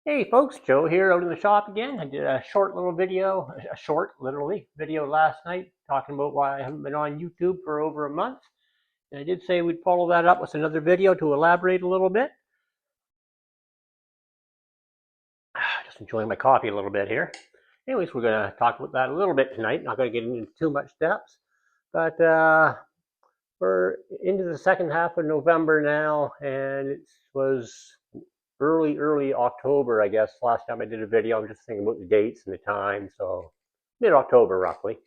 Hey folks, Joe here out in the shop again. I did a short little video, a short, literally, video last night talking about why I haven't been on YouTube for over a month. And I did say we'd follow that up with another video to elaborate a little bit. Just enjoying my coffee a little bit here. Anyways, we're going to talk about that a little bit tonight. Not going to get into too much depth, but we're into the second half of November now, and it was early October, I guess. Last time I did a video, I'm just thinking about the dates and the time, so mid-October roughly.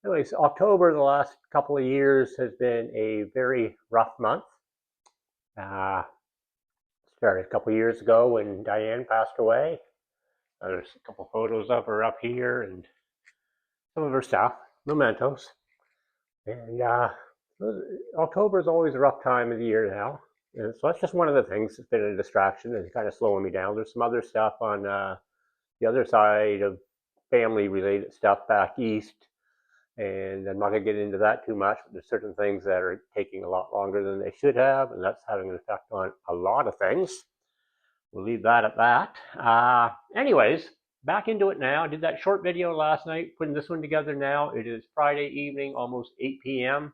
Anyways, October the last couple of years has been a very rough month. Started a couple of years ago when Diane passed away. There's a couple photos of her up here and some of her stuff, mementos. And October is always a rough time of the year now. And so that's just one of the things that's been a distraction and kind of slowing me down. There's some other stuff on the other side of family-related stuff back east, and I'm not going to get into that too much, but there's certain things that are taking a lot longer than they should have, and that's having an effect on a lot of things. We'll leave that at that. Anyways, back into it now. I did that short video last night, putting this one together now. It is Friday evening, almost 8 p.m.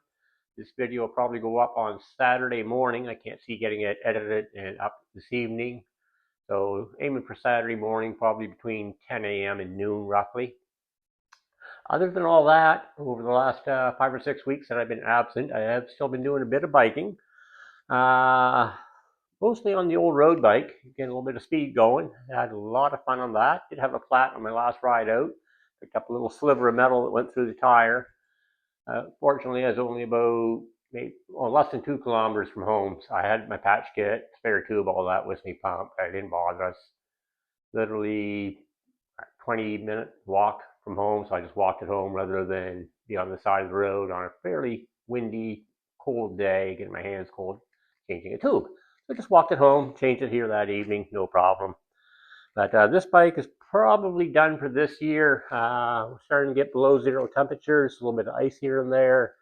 This video will probably go up on Saturday morning. I can't see getting it edited and up this evening. So aiming for Saturday morning, probably between 10 a.m. and noon roughly. Other than all that, over the last 5 or 6 weeks that I've been absent, I have still been doing a bit of biking. Mostly on the old road bike, getting a little bit of speed going. I had a lot of fun on that. Did have a flat on my last ride out. Picked up a little sliver of metal that went through the tire. Fortunately, I was only about less than 2 kilometers from home. So I had my patch kit, spare tube, all that with me pumped. I didn't bother us. Literally 20-minute walk from home, so I just walked it home rather than be on the side of the road on a fairly windy, cold day, getting my hands cold, changing a tube. So I just walked it home, changed it here that evening, no problem. But this bike is probably done for this year. We're starting to get below 0 temperatures, a little bit of ice here and there.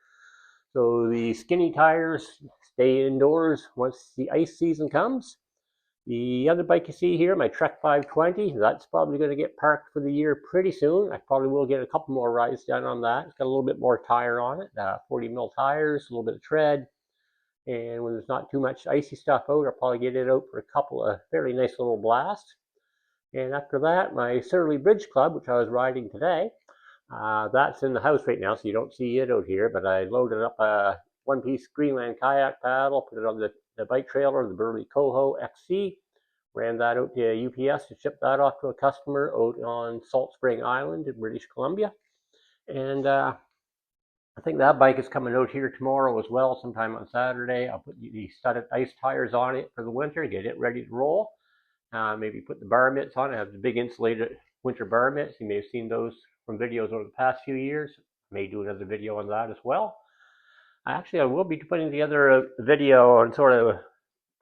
So the skinny tires stay indoors once the ice season comes. The other bike you see here, my Trek 520, that's probably going to get parked for the year pretty soon. I probably will get a couple more rides done on that. It's got a little bit more tire on it, 40 mil tires, a little bit of tread. And when there's not too much icy stuff out, I'll probably get it out for a couple of fairly nice little blasts. And after that, my Surly Bridge Club, which I was riding today, that's in the house right now, so you don't see it out here. But I loaded up a one-piece Greenland kayak paddle, put it on the bike trailer, the Burley Coho XC, ran that out to UPS to ship that off to a customer out on Salt Spring Island in British Columbia. And I think that bike is coming out here tomorrow as well, sometime on Saturday. I'll put the studded ice tires on it for the winter, get it ready to roll. Maybe put the bar mitts on it. I have the big insulated winter bar mitts. You may have seen those from videos over the past few years. May do another video on that as well. Actually, I will be putting together a video on sort of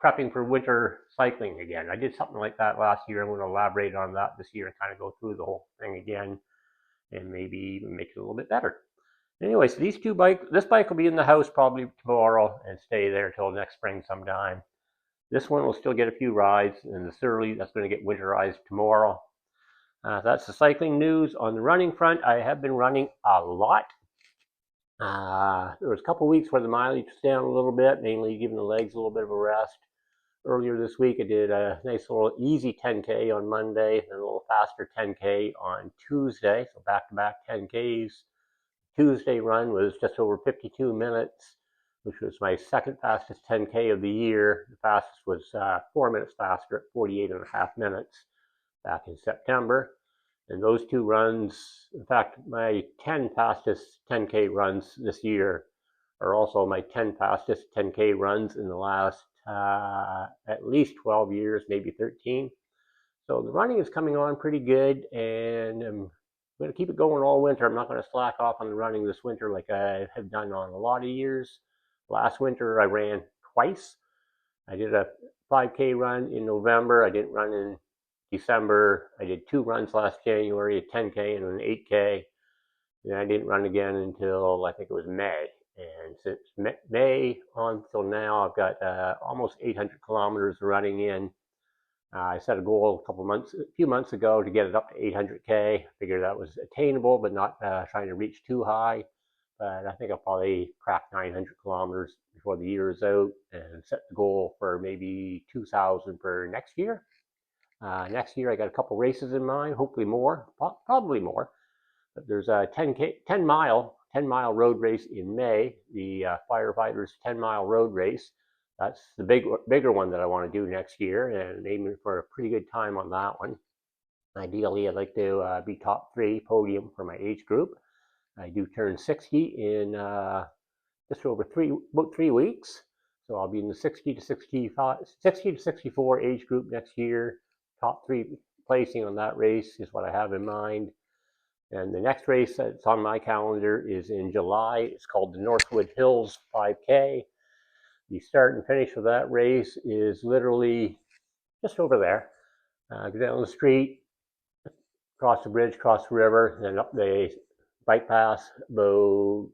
prepping for winter cycling again. I did something like that last year. I'm going to elaborate on that this year and kind of go through the whole thing again and maybe even make it a little bit better. Anyway, so these two bikes, this bike will be in the house probably tomorrow and stay there till next spring sometime. This one will still get a few rides, and the Surly, that's going to get winterized tomorrow. That's the cycling news. On the running front, I have been running a lot. There was a couple weeks where the mileage was down a little bit, mainly giving the legs a little bit of a rest. Earlier this week, I did a nice little easy 10K on Monday and a little faster 10K on Tuesday. So back-to-back 10Ks. Tuesday run was just over 52 minutes, which was my second fastest 10K of the year. The fastest was 4 minutes faster at 48.5 minutes back in September. And those two runs, in fact, my 10 fastest 10K runs this year are also my 10 fastest 10K runs in the last at least 12 years, maybe 13. So the running is coming on pretty good, and I'm going to keep it going all winter. I'm not going to slack off on the running this winter like I have done on a lot of years. Last winter, I ran twice. I did a 5K run in November. I didn't run in December. I did 2 runs last January, a 10K and an 8K. And I didn't run again until I think it was May. And since May on till now, I've got almost 800 kilometers running in. I set a goal a few months ago to get it up to 800K. Figured that was attainable, but not trying to reach too high. But I think I'll probably crack 900 kilometers before the year is out and set the goal for maybe 2,000 for next year. Next year, I got a couple races in mind, hopefully more, probably more. But there's a 10 mile road race in May, the firefighters 10-mile road race. That's the bigger one that I want to do next year, and aiming for a pretty good time on that one. Ideally, I'd like to be top 3 podium for my age group. I do turn 60 in just over about 3 weeks, so I'll be in the 60 to 64 age group next year. Top 3 placing on that race is what I have in mind. And the next race that's on my calendar is in July. It's called the Northwood Hills 5K. The start and finish of that race is literally just over there. Go down the street, cross the bridge, cross the river, and then up the bike path about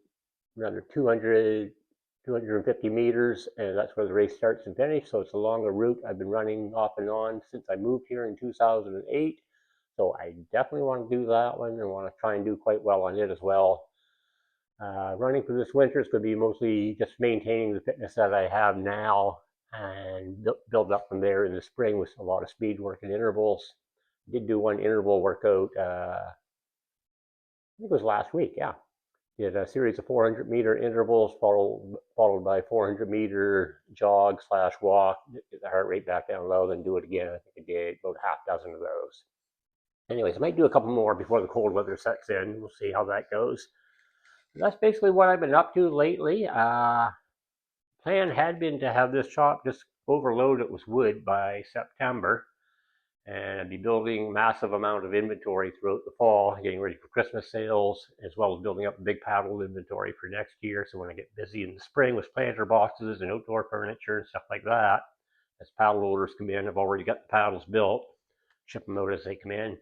another 250 meters, and that's where the race starts and finishes. So it's a longer route. I've been running off and on since I moved here in 2008. So I definitely want to do that one and want to try and do quite well on it as well. Running for this winter is going to be mostly just maintaining the fitness that I have now and build up from there in the spring with a lot of speed work and intervals. I did do one interval workout, I think it was last week, yeah. Did a series of 400-meter intervals followed by 400-meter jog/walk, get the heart rate back down low, then do it again. I think I did about half dozen of those. Anyways, I might do a couple more before the cold weather sets in. We'll see how that goes. That's basically what I've been up to lately. Plan had been to have this shop just overloaded with wood by September, and I'd be building massive amount of inventory throughout the fall, getting ready for Christmas sales, as well as building up a big paddle inventory for next year. So when I get busy in the spring with planter boxes and outdoor furniture and stuff like that, as paddle orders come in, I've already got the paddles built, ship them out as they come in.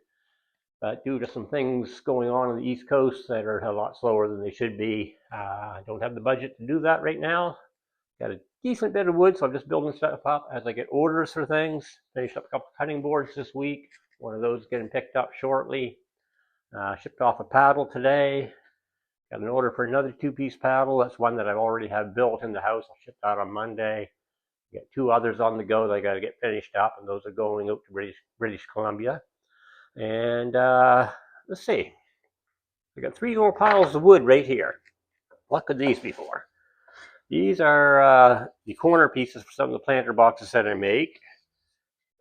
But due to some things going on the East Coast that are a lot slower than they should be, I don't have the budget to do that right now. Got a decent bit of wood, so I'm just building stuff up as I get orders for things. Finished up a couple cutting boards this week. One of those getting picked up shortly. Shipped off a paddle today. Got an order for another 2-piece paddle. That's one that I already have built in the house. I'll ship that on Monday. Got 2 others on the go that I got to get finished up, and those are going out to British Columbia. And let's see. I got 3 more piles of wood right here. What could these be for? These are the corner pieces for some of the planter boxes that I make.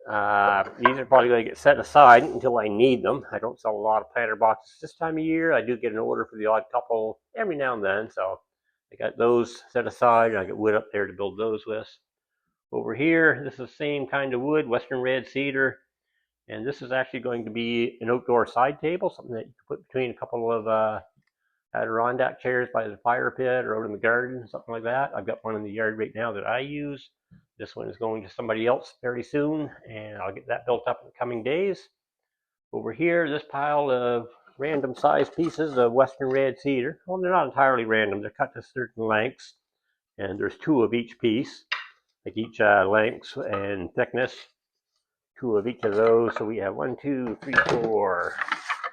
These are probably going to get set aside until I need them. I don't sell a lot of planter boxes this time of year. I do get an order for the odd couple every now and then, so I got those set aside, and I got wood up there to build those with. Over here, this is the same kind of wood, Western red cedar. And this is actually going to be an outdoor side table, something that you can put between a couple of Adirondack chairs by the fire pit or out in the garden, something like that. I've got one in the yard right now that I use. This one is going to somebody else very soon, and I'll get that built up in the coming days. Over here, this pile of random size pieces of Western red cedar. Well, they're not entirely random. They're cut to certain lengths, and there's 2 of each piece, like each length and thickness. 2 of each of those. So we have 1, 2, 3, 4.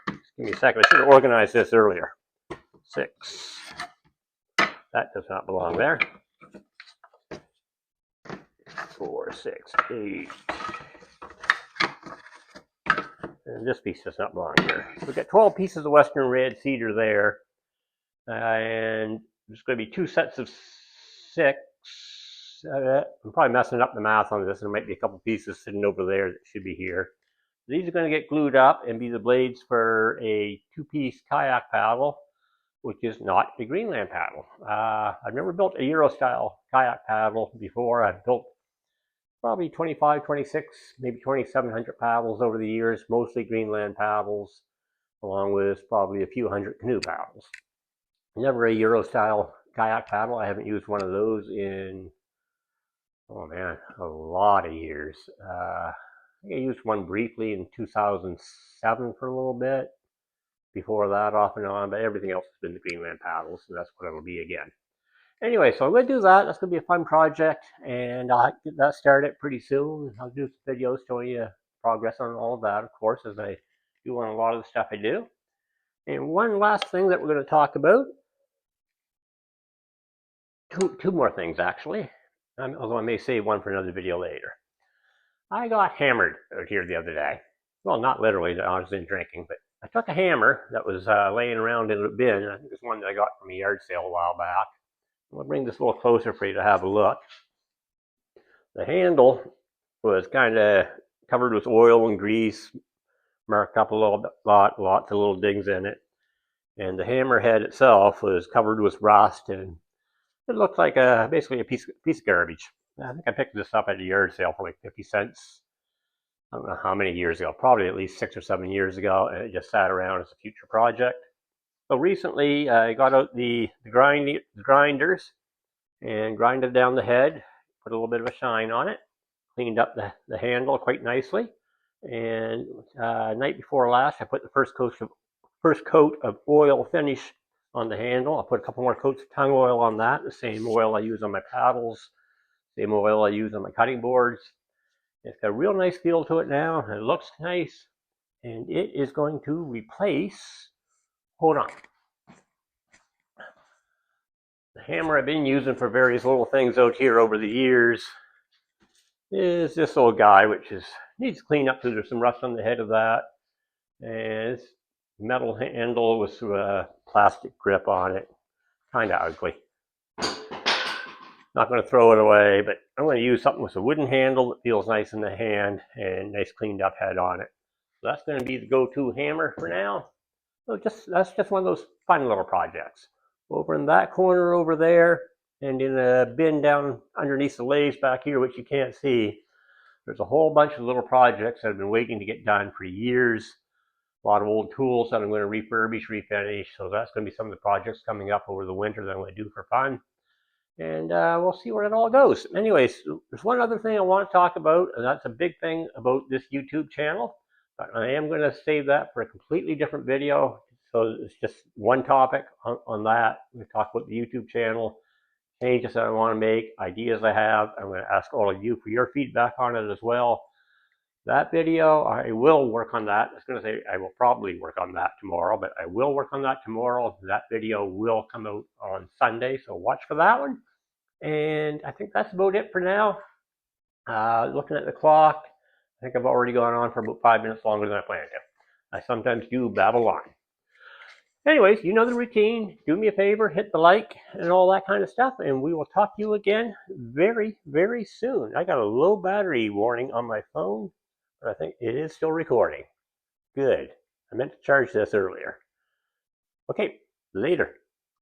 Just give me a second. I should have organized this earlier. 6. That does not belong there. 4, 6, 8. And this piece does not belong here. So we've got 12 pieces of Western red cedar there. And there's going to be 2 sets of 6. I'm probably messing up the math on this. There might be a couple pieces sitting over there that should be here. These are going to get glued up and be the blades for a 2-piece kayak paddle, which is not a Greenland paddle. I've never built a Euro-style kayak paddle before. I've built probably 25, 26, maybe 2,700 paddles over the years, mostly Greenland paddles, along with probably a few hundred canoe paddles. Never a Euro-style kayak paddle. I haven't used one of those in, oh man, a lot of years. I think I used one briefly in 2007 for a little bit. Before that, off and on, but everything else has been the Greenland paddles, and that's what it'll be again. Anyway, so I'm going to do that. That's going to be a fun project, and I'll get that started pretty soon. I'll do some videos showing you progress on all of that, of course, as I do on a lot of the stuff I do. And one last thing that we're going to talk about, two more things actually, although I may save one for another video later. I got hammered out here the other day. Well, not literally, I was in drinking, but I took a hammer that was laying around in a bin. I think it's one that I got from a yard sale a while back. I'll bring this a little closer for you to have a look. The handle was kind of covered with oil and grease, marked up a lots of little dings in it. And the hammer head itself was covered with rust, and it looked like basically a piece of garbage. I think I picked this up at a yard sale for like 50 cents. I don't know how many years ago, probably at least 6 or 7 years ago, and it just sat around as a future project. So recently I got out the grinders and grinded down the head, put a little bit of a shine on it, cleaned up the handle quite nicely. And night before last, I put the first coat of oil finish on the handle. I'll put a couple more coats of tung oil on that, the same oil I use on my paddles, same oil I use on my cutting boards. It's got a real nice feel to it now, and it looks nice, and it is going to replace, hold on, the hammer I've been using for various little things out here over the years is this old guy, which needs clean up because there's some rust on the head of that, and it's metal handle with a plastic grip on it, kind of ugly. Not going to throw it away, but I'm going to use something with a wooden handle that feels nice in the hand and nice cleaned up head on it. So that's going to be the go-to hammer for now. So that's just one of those fun little projects. Over in that corner over there, and in a bin down underneath the lathes back here, which you can't see, there's a whole bunch of little projects that have been waiting to get done for years. A lot of old tools that I'm going to refurbish, refinish. So that's going to be some of the projects coming up over the winter that I'm going to do for fun. And we'll see where it all goes. Anyways, there's one other thing I want to talk about, and that's a big thing about this YouTube channel. But I am going to save that for a completely different video. So it's just one topic on that. We talk about the YouTube channel, changes that I want to make, ideas I have. I'm going to ask all of you for your feedback on it as well. That video, I will work on that. I was going to say I will probably work on that tomorrow, but I will work on that tomorrow. That video will come out on Sunday, so watch for that one. And I think that's about it for now. Looking at the clock, I think I've already gone on for about 5 minutes longer than I planned to. I sometimes do babble on. Anyways, you know the routine. Do me a favor, hit the like and all that kind of stuff, and we will talk to you again very, very soon. I got a low battery warning on my phone, but I think it is still recording. Good. I meant to charge this earlier. Okay, later.